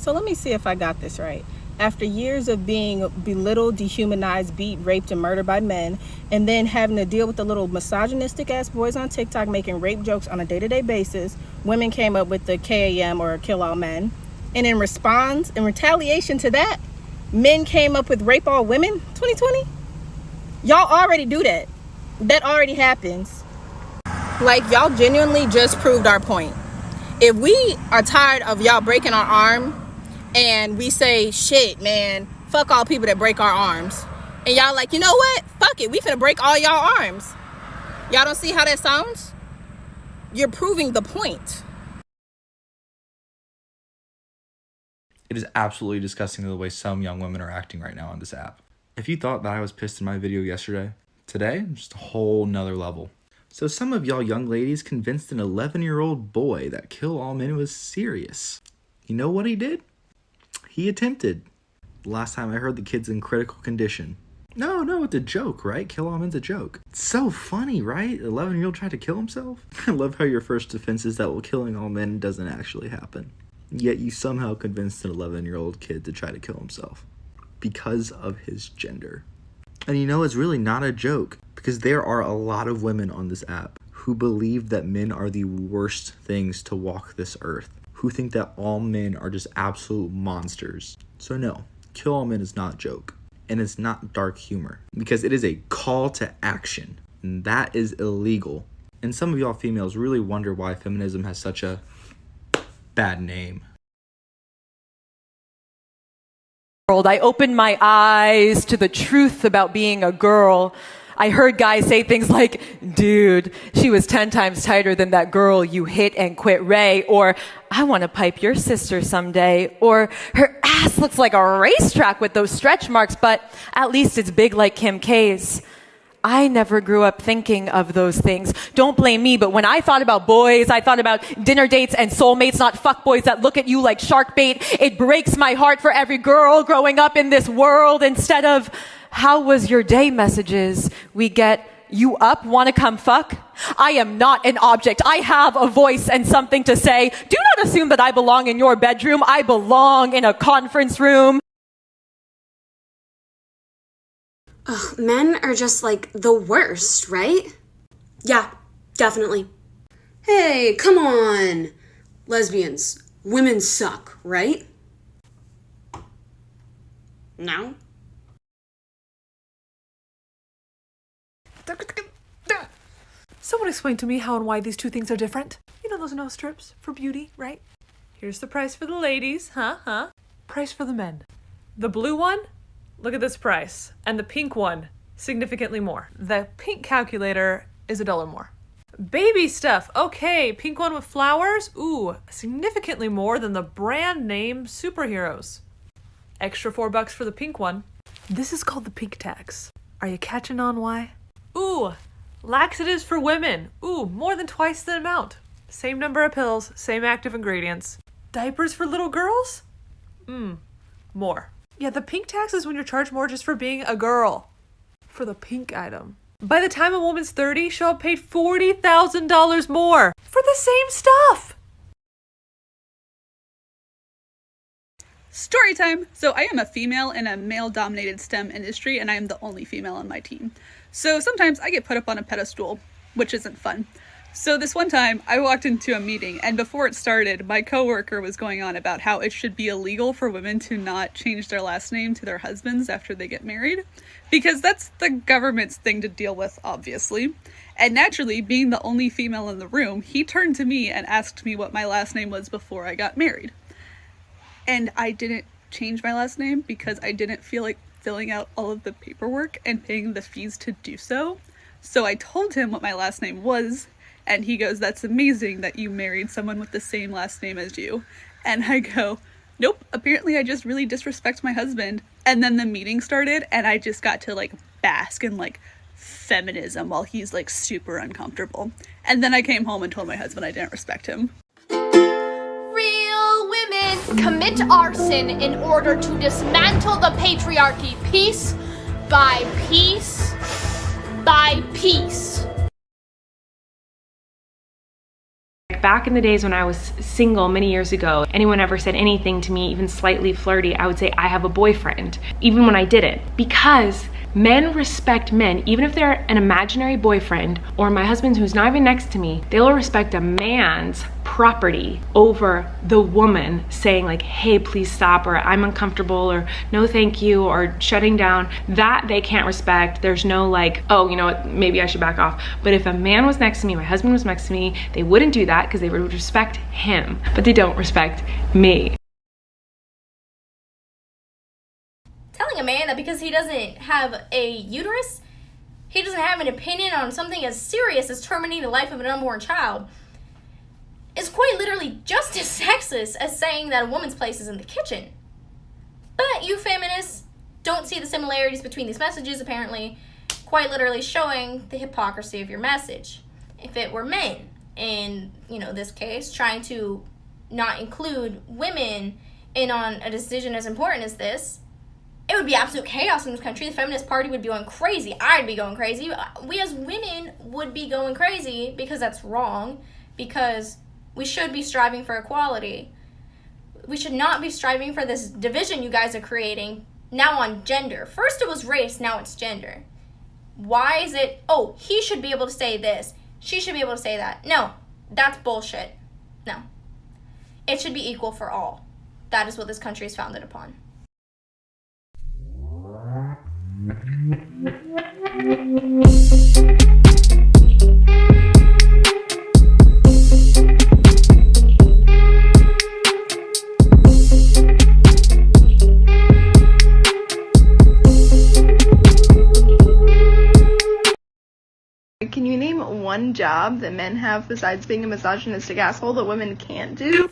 So let me see if I got this right. After years of being belittled, dehumanized, beat, raped, and murdered by men, and then having to deal with the little misogynistic ass boys on TikTok making rape jokes on a day-to-day basis, women came up with the KAM, or Kill All Men. And in retaliation to that, men came up with Rape All Women 2020. Y'all already do that. That already happens. Like, y'all genuinely just proved our point. If we are tired of y'all breaking our arm, and we say, shit, man, fuck all people that break our arms, and y'all like, you know what? Fuck it. We finna break all y'all arms. Y'all don't see how that sounds? You're proving the point. It is absolutely disgusting the way some young women are acting right now on this app. If you thought that I was pissed in my video yesterday, today, just a whole nother level. So some of y'all young ladies convinced an 11-year-old boy that Kill All Men was serious. You know what he did? He attempted. Last time I heard, the kid's in critical condition. No, it's a joke, right? Kill All Men's a joke. It's so funny, right? 11-year-old tried to kill himself? I love how your first defense is that, well, killing all men doesn't actually happen. Yet you somehow convinced an 11-year-old kid to try to kill himself because of his gender. And you know, it's really not a joke, because there are a lot of women on this app who believe that men are the worst things to walk this earth, who think that all men are just absolute monsters. So no, Kill All Men is not a joke, and it's not dark humor, because it is a call to action, and that is illegal. And some of y'all females really wonder why feminism has such a bad name. I opened my eyes to the truth about being a girl. I heard guys say things like, dude, she was 10 times tighter than that girl you hit and quit Ray, or I want to pipe your sister someday, or her ass looks like a racetrack with those stretch marks, but at least it's big like Kim K's. I never grew up thinking of those things. Don't blame me, but when I thought about boys, I thought about dinner dates and soulmates, not fuckboys that look at you like shark bait. It breaks my heart for every girl growing up in this world. Instead of, how was your day messages, we get, you up, wanna come fuck? I am not an object. I have a voice and something to say. Do not assume that I belong in your bedroom. I belong in a conference room. Ugh, men are just like the worst, right? Yeah, definitely. Hey, come on. Lesbians, women suck, right? No? Someone explain to me how and why these two things are different. You know those nose strips for beauty, right? Here's the price for the ladies, huh? Price for the men. The blue one? Look at this price. And the pink one, significantly more. The pink calculator is $1 more. Baby stuff. Okay, pink one with flowers. Ooh, significantly more than the brand name superheroes. Extra $4 for the pink one. This is called the pink tax. Are you catching on why? Ooh, laxatives for women. Ooh, more than twice the amount. Same number of pills, same active ingredients. Diapers for little girls? More. Yeah, the pink tax is when you're charged more just for being a girl. For the pink item. By the time a woman's 30, she'll have paid $40,000 more for the same stuff. Story time! So I am a female in a male-dominated STEM industry, and I am the only female on my team. So sometimes I get put up on a pedestal, which isn't fun. So this one time, I walked into a meeting, and before it started, my coworker was going on about how it should be illegal for women to not change their last name to their husband's after they get married, because that's the government's thing to deal with, obviously. And naturally, being the only female in the room, he turned to me and asked me what my last name was before I got married. And I didn't change my last name because I didn't feel like filling out all of the paperwork and paying the fees to do so. So I told him what my last name was, and he goes, "That's amazing that you married someone with the same last name as you." And I go, "Nope, apparently I just really disrespect my husband." And then the meeting started, and I just got to like bask in like feminism while he's like super uncomfortable. And then I came home and told my husband I didn't respect him. Real women commit arson in order to dismantle the patriarchy piece by piece by piece. back in the days when I was single many years ago, anyone ever said anything to me, even slightly flirty, I would say, I have a boyfriend, even when I didn't. Because men respect men, even if they're an imaginary boyfriend or my husband who's not even next to me, they will respect a man's property over the woman saying like, hey, please stop, or I'm uncomfortable, or no thank you, or shutting down. That they can't respect. There's no like, oh, you know what, maybe I should back off. But if a man was next to me, my husband was next to me, they wouldn't do that because they would respect him, but they don't respect me. Telling a man that because he doesn't have a uterus, he doesn't have an opinion on something as serious as terminating the life of an unborn child is quite literally just as sexist as saying that a woman's place is in the kitchen. But you feminists don't see the similarities between these messages, apparently, quite literally showing the hypocrisy of your message. If it were men, in this case, trying to not include women in on a decision as important as this, it would be absolute chaos in this country. The feminist party would be going crazy. I'd be going crazy. We as women would be going crazy because that's wrong, because we should be striving for equality. We should not be striving for this division you guys are creating now on gender. First it was race, now it's gender. Why is it, oh, he should be able to say this, she should be able to say that? No, that's bullshit. No. It should be equal for all. That is what this country is founded upon. Can you name one job that men have besides being a misogynistic asshole that women can't do?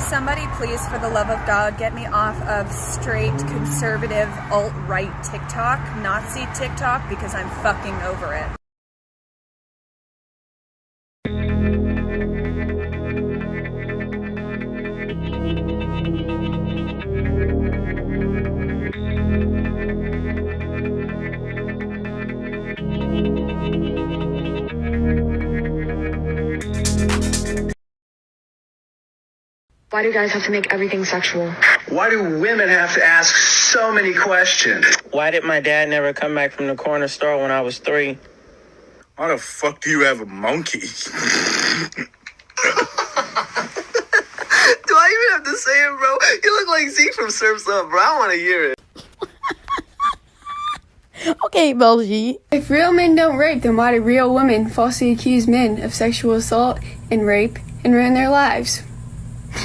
Somebody please, for the love of God, get me off of straight conservative alt-right TikTok, Nazi TikTok, because I'm fucking over it. Why do guys have to make everything sexual? Why do women have to ask so many questions? Why did my dad never come back from the corner store when I was 3? Why the fuck do you have a monkey? Do I even have to say it, bro? You look like Zeke from Surf's Up, bro. I want to hear it. Okay, Belgie. If real men don't rape, then why do real women falsely accuse men of sexual assault and rape and ruin their lives?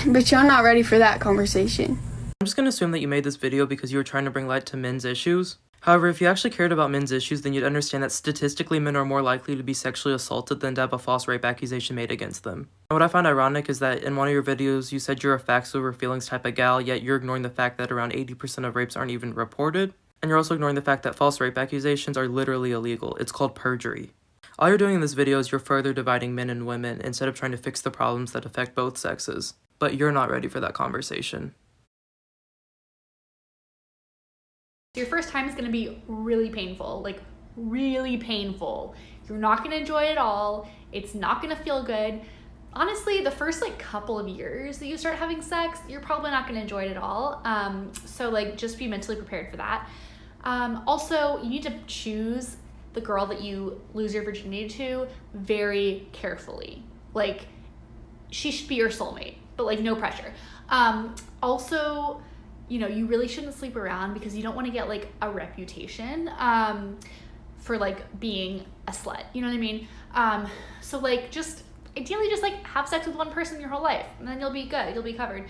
But y'all not ready for that conversation. I'm just gonna assume that you made this video because you were trying to bring light to men's issues. However, if you actually cared about men's issues, then you'd understand that statistically men are more likely to be sexually assaulted than to have a false rape accusation made against them. And what I find ironic is that in one of your videos you said you're a facts over feelings type of gal, yet you're ignoring the fact that around 80% of rapes aren't even reported. And you're also ignoring the fact that false rape accusations are literally illegal. It's called perjury. All you're doing in this video is you're further dividing men and women instead of trying to fix the problems that affect both sexes. But you're not ready for that conversation. Your first time is going to be really painful, like really painful. You're not going to enjoy it at all. It's not going to feel good. Honestly, the first couple of years that you start having sex, you're probably not going to enjoy it at all. So just be mentally prepared for that. Also, you need to choose the girl that you lose your virginity to very carefully. She should be your soulmate, but no pressure. Also, you really shouldn't sleep around because you don't want to get a reputation for being a slut. You know what I mean? So just ideally just have sex with one person your whole life and then you'll be good. You'll be covered.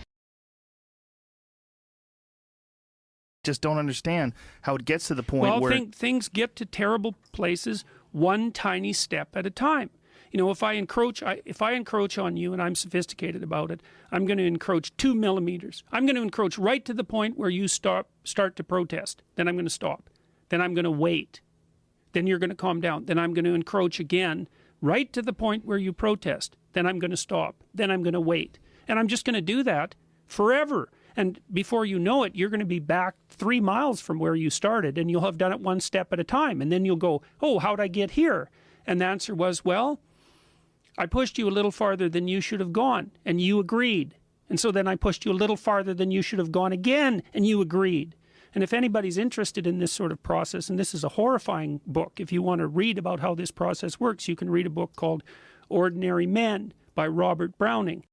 Just don't understand how it gets to the point where things get to terrible places one tiny step at a time. If I encroach on you and I'm sophisticated about it, I'm going to encroach 2 millimeters. I'm going to encroach right to the point where you start to protest. Then I'm going to stop. Then I'm going to wait. Then you're going to calm down. Then I'm going to encroach again right to the point where you protest. Then I'm going to stop. Then I'm going to wait. And I'm just going to do that forever. And before you know it, you're going to be back 3 miles from where you started, and you'll have done it one step at a time. And then you'll go, oh, how'd I get here? And the answer was, well, I pushed you a little farther than you should have gone, and you agreed. And so then I pushed you a little farther than you should have gone again, and you agreed. And if anybody's interested in this sort of process, and this is a horrifying book, if you want to read about how this process works, you can read a book called Ordinary Men by Robert Browning.